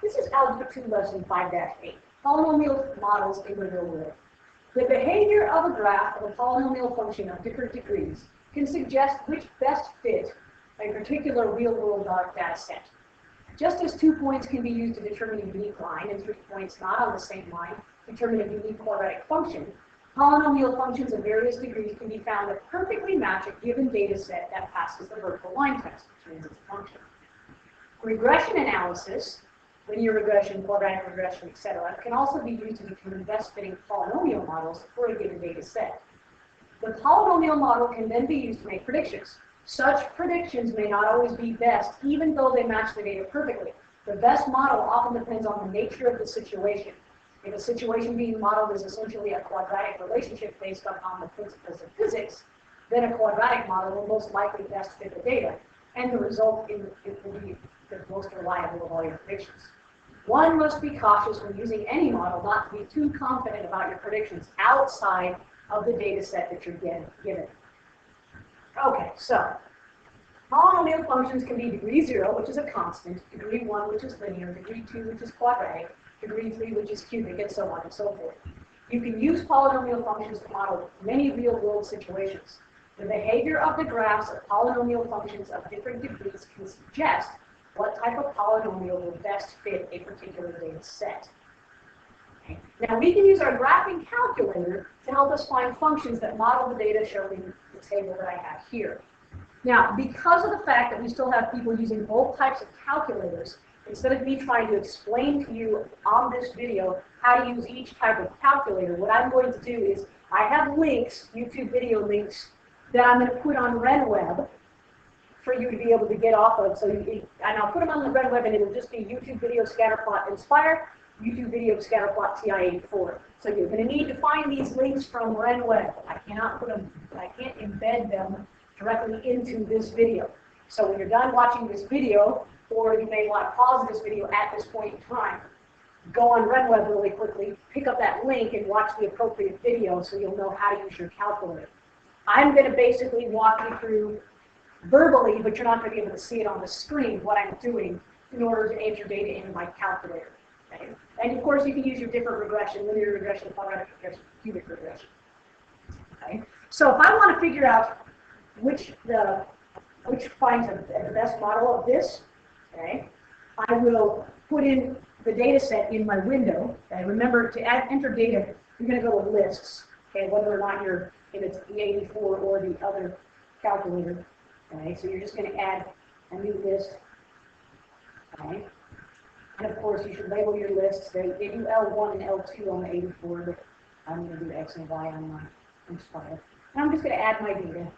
This is Algebra 2, Lesson 5-8, Polynomial Models in the Real World. The behavior of a graph of a polynomial function of different degrees can suggest which best fit a particular real-world data set. Just as 2 points can be used to determine a unique line and 3 points not on the same line determine a unique quadratic function, polynomial functions of various degrees can be found that perfectly match a given data set that passes the vertical line test, which means it's a function. Regression analysis, linear regression, quadratic regression, etc., can also be used to determine best fitting polynomial models for a given data set. The polynomial model can then be used to make predictions. Such predictions may not always be best, even though they match the data perfectly. The best model often depends on the nature of the situation. If a situation being modeled is essentially a quadratic relationship based upon the principles of physics, then a quadratic model will most likely best fit the data, and the result will be the most reliable of all your predictions. One must be cautious when using any model not to be too confident about your predictions outside of the data set that you're given. Okay, so polynomial functions can be degree 0, which is a constant, degree 1, which is linear, degree 2, which is quadratic, degree 3, which is cubic, and so on and so forth. You can use polynomial functions to model many real-world situations. The behavior of the graphs of polynomial functions of different degrees can suggest what type of polynomial will best fit a particular data set. Okay. Now, we can use our graphing calculator to help us find functions that model the data shown in the table that I have here. Now, because of the fact that we still have people using both types of calculators, instead of me trying to explain to you on this video how to use each type of calculator, what I'm going to do is I have links, YouTube video links, that I'm going to put on RenWeb for you to be able to get off of. And I'll put them on the RenWeb, and it'll just be YouTube video scatterplot Inspire, YouTube video scatterplot TI-84. So you're going to need to find these links from RenWeb. I can't embed them directly into this video. So when you're done watching this video, or you may want to pause this video at this point in time, go on RenWeb really quickly, pick up that link, and watch the appropriate video so you'll know how to use your calculator. I'm going to basically walk you through verbally, but you're not going to be able to see it on the screen, what I'm doing in order to enter data into my calculator. Okay? And of course, you can use your different regression, linear regression, quadratic regression, cubic regression. Okay? So if I want to figure out which finds the best model of this, okay, I will put in the data set in my window. Okay? Remember, to enter data, you're going to go to lists, okay, whether or not you're in it's the 84 or the other calculator. Okay? So you're just going to add a new list. Okay? And of course, you should label your lists. They do L1 and L2 on the 84, but I'm going to do X and Y on my Inspire. And I'm just going to add my data.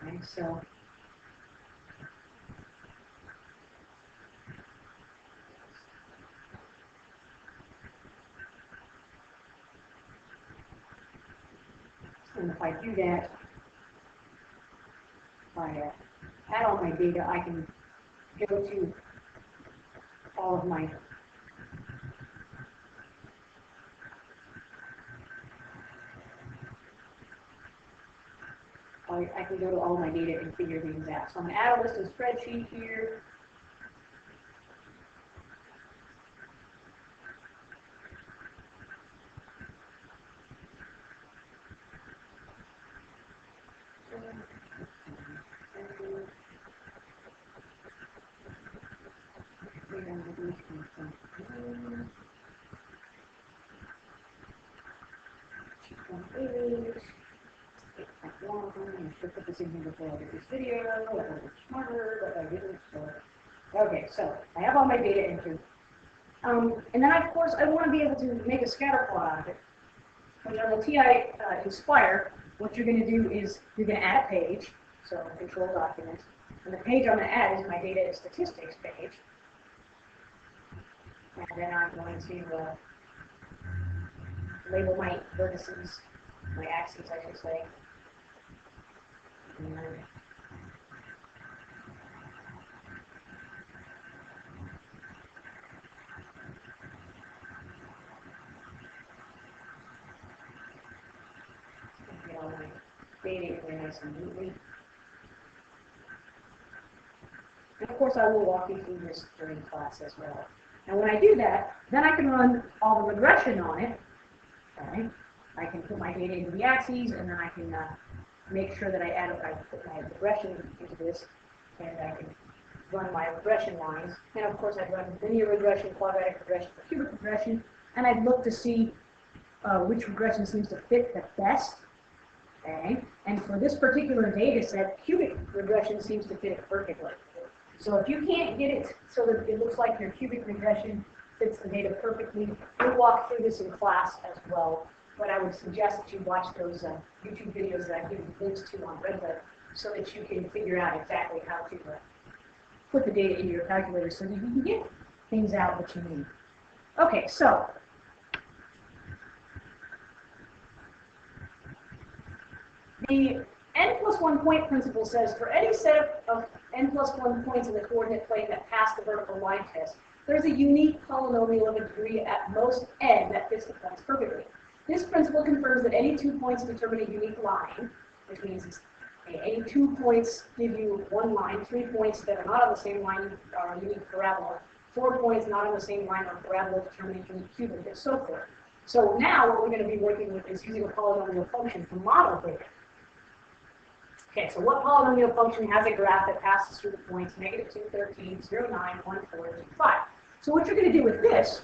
Okay, so and if I do that, if I add all my data, I can go to all of my I can go to all my data and figure things out. So I'm going to add a list of spreadsheet here. I should put this in here before I did this video. I was smarter, but I didn't. So, okay, so I have all my data entered. And then, of course, I want to be able to make a scatter plot out of it. But on the TI Inspire, what you're going to do is you're going to add a page, so control document. And the page I'm going to add is my data and statistics page. And then I'm going to label my vertices, my axes, I should say. And get all my data in there nice and neatly. And of course, I will walk you through this during class as well. And when I do that, then I can run all the regression on it. Okay? I can put my data into the axes, and then I can make sure that I put my regression into this, and I can run my regression lines. And of course, I'd run linear regression, quadratic regression, or cubic regression, and I'd look to see which regression seems to fit the best. Okay? And for this particular data set, cubic regression seems to fit it perfectly. So if you can't get it so that it looks like your cubic regression fits the data perfectly, we'll walk through this in class as well. But I would suggest that you watch those YouTube videos that I give you links to on Redbook so that you can figure out exactly how to put the data into your calculator so that you can get things out that you need. Okay, so the n+1 point principle says for any set of n+1 points in the coordinate plane that pass the vertical line test, there's a unique polynomial of a degree at most n that fits the points perfectly. This principle confirms that any 2 points determine a unique line, which means any 2 points give you one line, 3 points that are not on the same line are a unique parabola, 4 points not on the same line are parabola determining a unique cubic, and so forth. So now what we're going to be working with is using a polynomial function to model data. Okay, so what polynomial function has a graph that passes through the points -2, 13, 0, 9, 1, 4, 2, 5? So what you're going to do with this,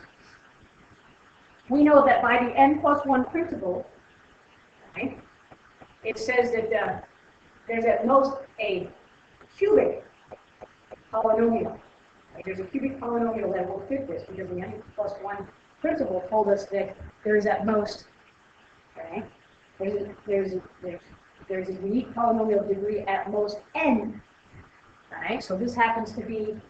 we know that by the n+1 principle, okay, it says that there's at most a cubic polynomial. Right? There's a cubic polynomial that will fit this because the n+1 principle told us that there's at most, okay, there's a unique polynomial degree at most n. Right? So this happens to be,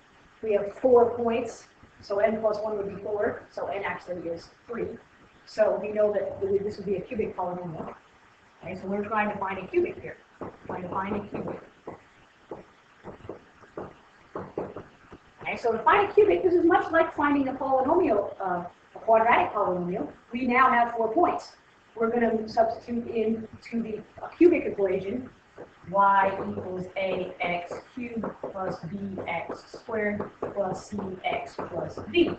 we have 4 points, so n+1 would be 4, so n actually is 3. So we know that this would be a cubic polynomial. Okay? So we're trying to find a cubic here. Trying to find a cubic. Okay, so to find a cubic, this is much like finding a polynomial, a quadratic polynomial. We now have 4 points. We're going to substitute into the cubic equation y equals ax cubed plus bx squared plus cx plus d.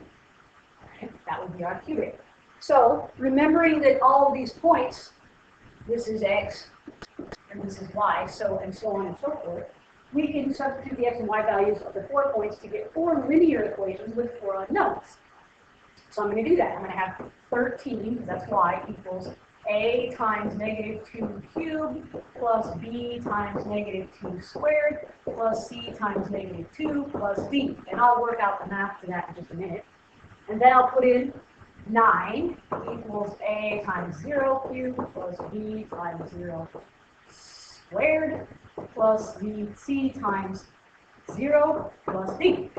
Okay, that would be our cubic. So remembering that all of these points, this is x and this is y, so and so on and so forth, we can substitute the x and y values of the 4 points to get 4 linear equations with 4 unknowns. So I'm going to do that. I'm going to have 13, that's y, equals a times -2 cubed plus b times -2 squared plus c times -2 plus d. And I'll work out the math to that in just a minute. And then I'll put in 9 equals a times 0 cubed plus b times 0 squared plus c times 0 plus d.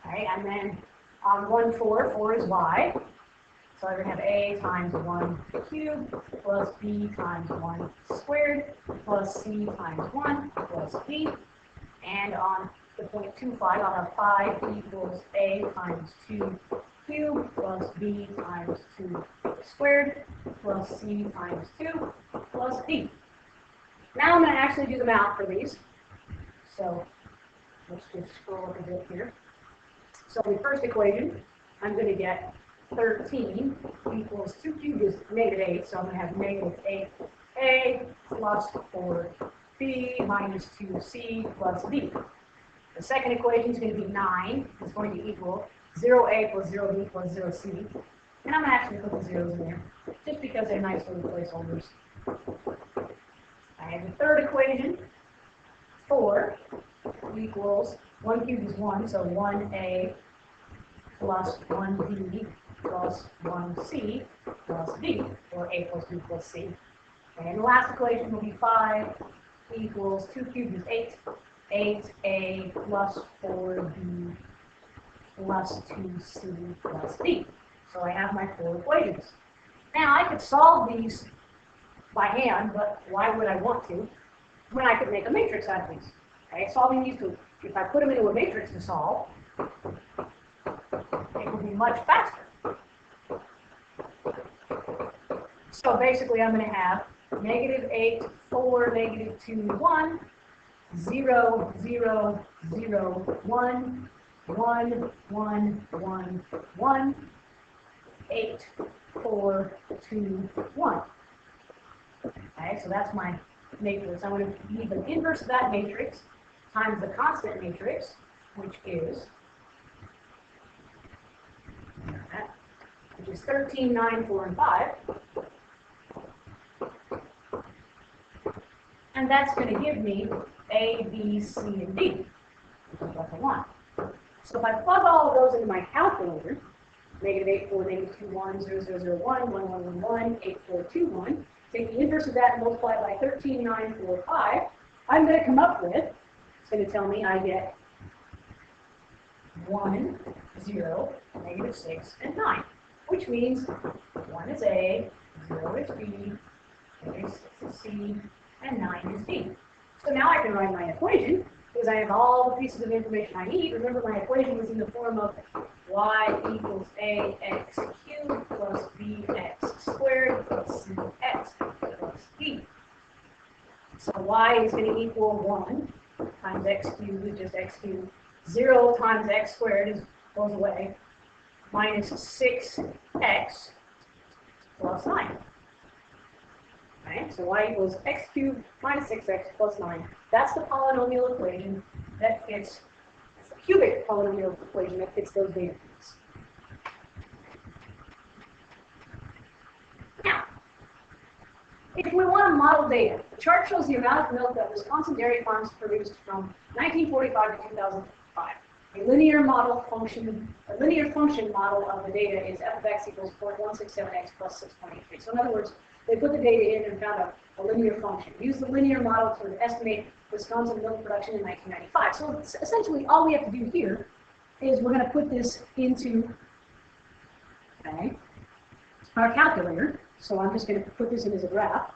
Okay, and then on 1, 4 is y. So I'm going to have a times 1 cubed plus b times 1 squared plus c times 1 plus d. And on the point 2, 5, I'll have 5 equals a times 2 cubed plus b times 2 squared plus c times 2 plus d. Now I'm going to actually do the math for these. So let's just scroll up a bit here. So the first equation, I'm going to get 13 equals 2 cubed is -8, so I'm going to have -8a plus 4b minus 2c plus d. The second equation is going to be 9. It's going to equal 0a plus 0b plus 0c. And I'm going to actually put the zeros in there, just because they're nice little placeholders. I have the third equation, 4 equals 1 cubed is 1, so 1a plus 1b plus 1c plus d, or a plus b plus c. And the last equation will be 5 equals 2 cubed is 8, 8a plus 4b plus 2c plus d. So I have my 4 equations. Now I could solve these by hand, but why would I want to when I could make a matrix out of these? Okay, solving these two, if I put them into a matrix to solve, it would be much faster. So basically I'm going to have -8, 4, -2, 1, 0, 0, 0, 1, 1, 1, 1, 1, 8, 4, 2, 1. Okay, so that's my matrix. I'm going to leave the inverse of that matrix times the constant matrix, which is 13, 9, 4, and 5. And that's going to give me A, B, C, and D, which is what I want. So if I plug all of those into my calculator, -8, 4, -2, 1, 0, 0, 0, 1, 1, 1, 1, 1, 8, 4, 2, 1, take the inverse of that and multiply it by 13, 9, 4, 5, I'm going to come up with, it's going to tell me I get 1, 0, -6, and 9, which means 1 is A, 0 is B, -6 is C, and 9 is D. So now I can write my equation, because I have all the pieces of information I need. Remember, my equation was in the form of y equals ax cubed plus bx squared plus cx plus d. So y is going to equal 1 times x cubed is just x cubed. 0 times x squared goes away, minus 6x plus 9. Right? So y equals x cubed minus 6x plus 9. That's the polynomial equation that fits, it's the cubic polynomial equation that fits those data points. Now, if we want to model data, the chart shows the amount of milk that Wisconsin dairy farms produced from 1945 to 2005. A linear function model of the data is f of x equals 0.167x plus 6.83. So in other words, they put the data in and found a linear function. Use the linear model to estimate Wisconsin milk production in 1995. So essentially, all we have to do here is we're going to put this into our calculator. So I'm just going to put this in as a graph.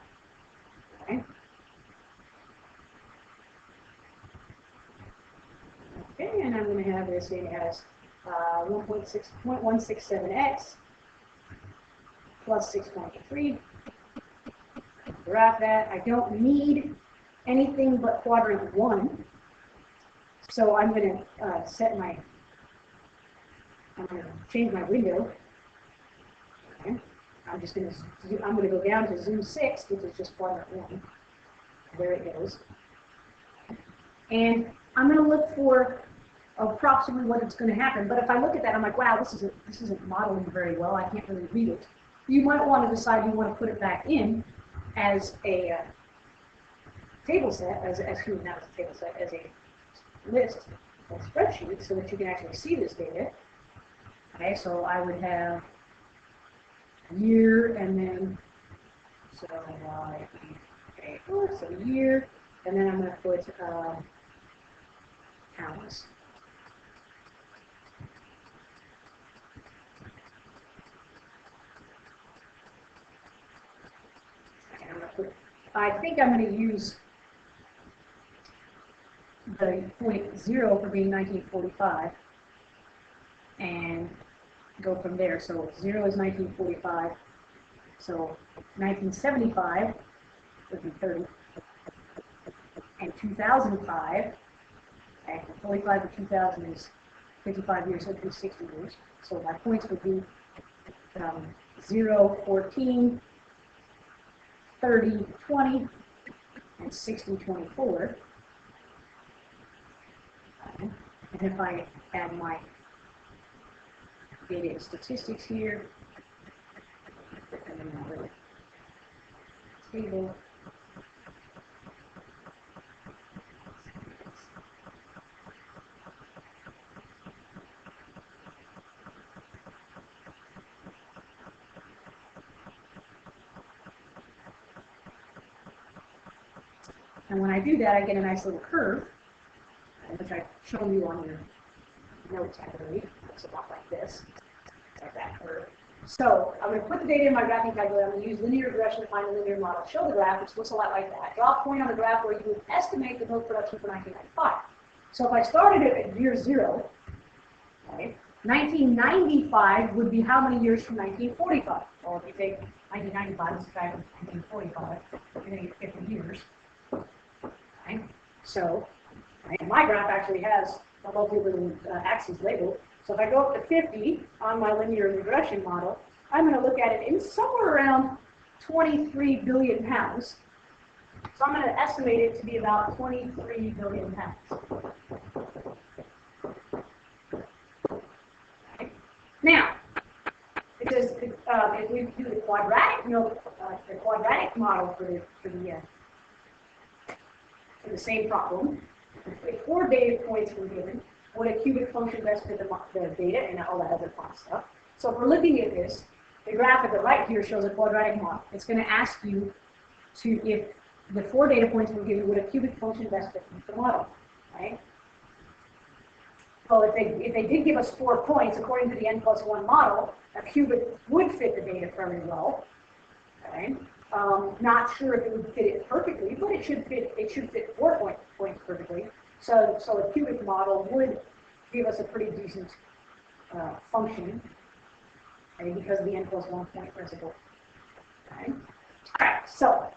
Okay, and I'm going to have this in as 1.167x plus 6.83. Graph that. I don't need anything but quadrant 1. So I'm going to change my window. Okay. I'm going to go down to zoom 6, which is just quadrant 1. There it goes. And I'm going to look for approximately what it's going to happen. But if I look at that, I'm like, wow, this isn't modeling very well. I can't really read it. You might want to decide you want to put it back in as a table set, as a list, a spreadsheet, so that you can actually see this data. Okay, so I would have year, and then so year, and then I'm going to put pounds. I think I'm going to use the point 0 for being 1945 and go from there. So 0 is 1945. So 1975 would be 30. And 2005, okay, 45 to 2000 is 55 years, so it would be 60 years. So my points would be 0, 14, 30, 20, and 60, 24. And if I add my data and statistics here, and then another table. And when I do that, I get a nice little curve, which I've shown you on your notes, I believe. Looks about like this, like that curve. So I'm going to put the data in my graphing calculator. I'm going to use linear regression to find a linear model. Show the graph, which looks a lot like that. Draw a point on the graph where you would estimate the milk production for 1995. So if I started it at year 0, okay, 1995 would be how many years from 1945? Well, if you take 1995, subtract 1945, you're going to get 50 years. Okay? So, right, my graph actually has a multi-little axes labeled. So if I go up to 50 on my linear regression model, I'm going to look at it in somewhere around 23 billion pounds. So I'm going to estimate it to be about 23 billion pounds. Okay. Now, because if we do the quadratic model for the same problem, if 4 data points were given, would a cubic function best fit the data and all that other fun stuff? So if we're looking at this, the graph at the right here shows a quadratic model. It's going to ask you to, if the 4 data points were given, would a cubic function best fit the model, right? Well, if they did give us 4 points, according to the n+1 model, a cubic would fit the data very well. Okay? Not sure if it would fit it perfectly, but it should fit 4 points perfectly. So a cubic model would give us a pretty decent function, okay, because of the n+1 point principle. Okay? All right, so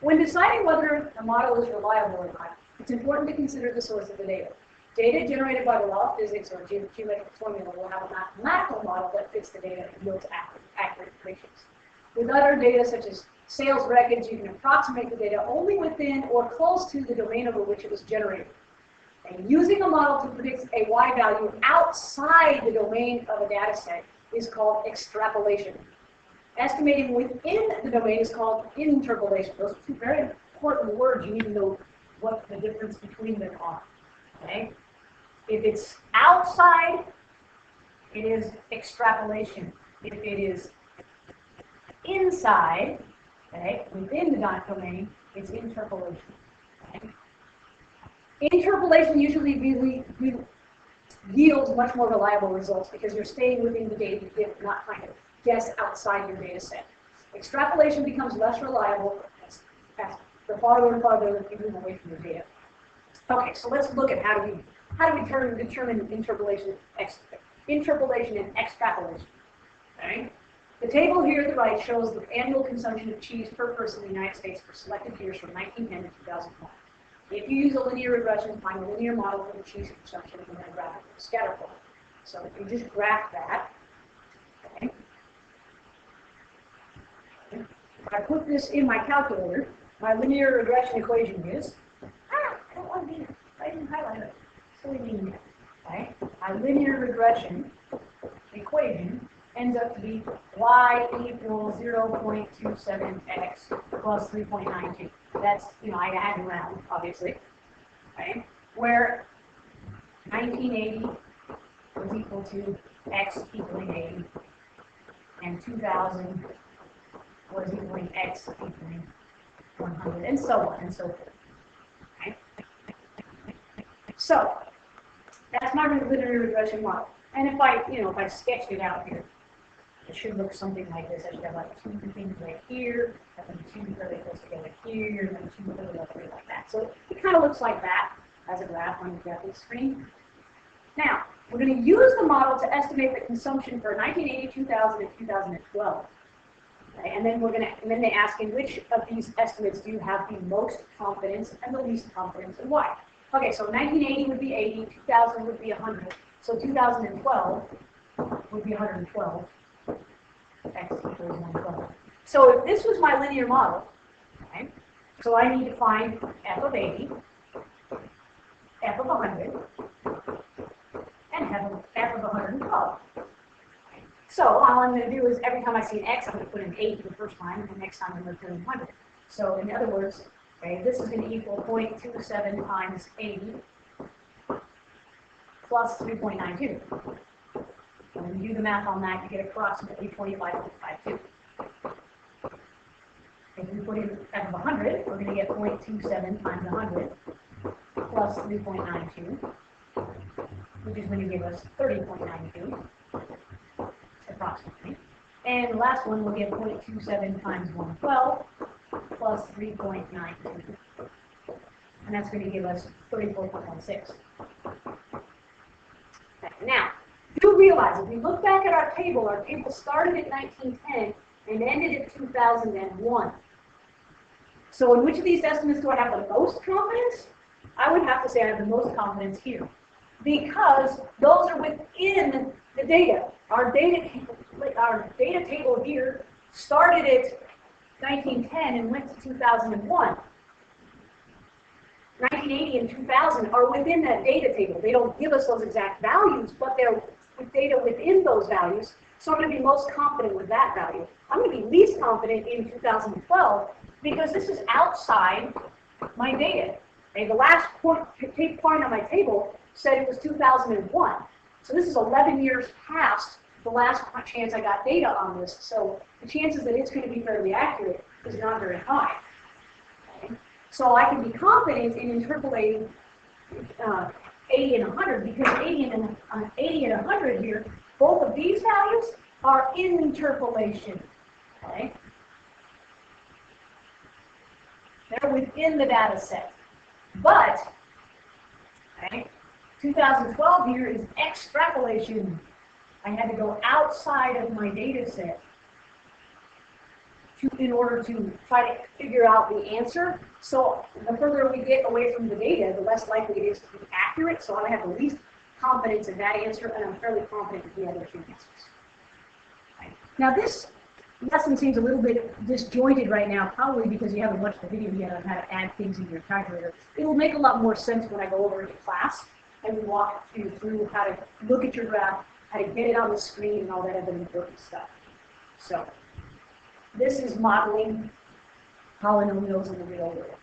when deciding whether a model is reliable or not, it's important to consider the source of the data. Data generated by the law of physics or geometric formula will have a mathematical model that fits the data and yields accurate predictions. With other data, such as sales records, you can approximate the data only within or close to the domain over which it was generated. And using a model to predict a y value outside the domain of a data set is called extrapolation. Estimating within the domain is called interpolation. Those are 2 very important words. You need to know what the difference between them are. Okay? If it's outside, it is extrapolation. If it is inside, okay, within the domain, it's interpolation. Okay? Interpolation usually yields much more reliable results because you're staying within the data, you're not trying to guess outside your data set. Extrapolation becomes less reliable as the farther and farther you move away from your data. Okay, so let's look at how do we determine interpolation and extrapolation. Okay? The table here at the right shows the annual consumption of cheese per person in the United States for selected years from 1910 to 2001. If you use a linear regression, find a linear model for the cheese consumption and then graph it with a scatter plot. So if you just graph that, okay. If I put this in my calculator, my linear regression equation is, I don't want to be, I didn't highlight it. So we need, okay. My linear regression equation ends up to be y equals 0.27x plus 3.92. That's, I had to round, obviously, okay? Where 1980 was equal to x equaling 80, and 2000 was equaling x equaling 100, and so on and so forth. Okay? So that's my linear regression model. And if I sketched it out here, it should look something like this. I should have like 2 things right here, and then 2 fairly close together here, and then 2 fairly close like that. So it kind of looks like that as a graph on the graphic screen. Now, we're going to use the model to estimate the consumption for 1980, 2000, and 2012. Okay, and then they ask, in which of these estimates do you have the most confidence and the least confidence, and why? Okay, so 1980 would be 80, 2000 would be 100, so 2012 would be 112. X equals 112. So if this was my linear model, okay, so I need to find f of 80, f of 100, and f of 112. So all I'm going to do is every time I see an x, I'm going to put in 80 the first time, and the next time I'm going to put in 100. So in other words, okay, this is going to equal 0.27 times 80 plus 3.92. When you do the math on that, you get approximately 25.52. If we put in f of 100, we're going to get 0.27 times 100 plus 3.92, which is going to give us 30.92, approximately. And the last one, we'll get 0.27 times 112 plus 3.92. And that's going to give us 34.16. Okay, now, do realize, if we look back at our table started at 1910 and ended at 2001. So in which of these estimates do I have the most confidence? I would have to say I have the most confidence here, because those are within the data. Our data table here started at 1910 and went to 2001. 1980 and 2000 are within that data table. They don't give us those exact values, but they're with data within those values. So I'm going to be most confident with that value. I'm going to be least confident in 2012 because this is outside my data. Okay, the last point on my table said it was 2001. So this is 11 years past the last chance I got data on this. So the chances that it's going to be fairly accurate is not very high. Okay? So I can be confident in interpolating 80 and 100 because 80 and 100 here, both of these values are in interpolation. Okay? They're within the data set. But, okay, 2012 here is extrapolation. I had to go outside of my data set in order to try to figure out the answer. So the further we get away from the data, the less likely it is to be accurate. So I have the least confidence in that answer, and I'm fairly confident in the other two answers. Okay. Now this lesson seems a little bit disjointed right now, probably because you haven't watched the video yet on how to add things in your calculator. It will make a lot more sense when I go over into class and we walk you through how to look at your graph, how to get it on the screen, and all that other important stuff. So this is modeling polynomials in the real world.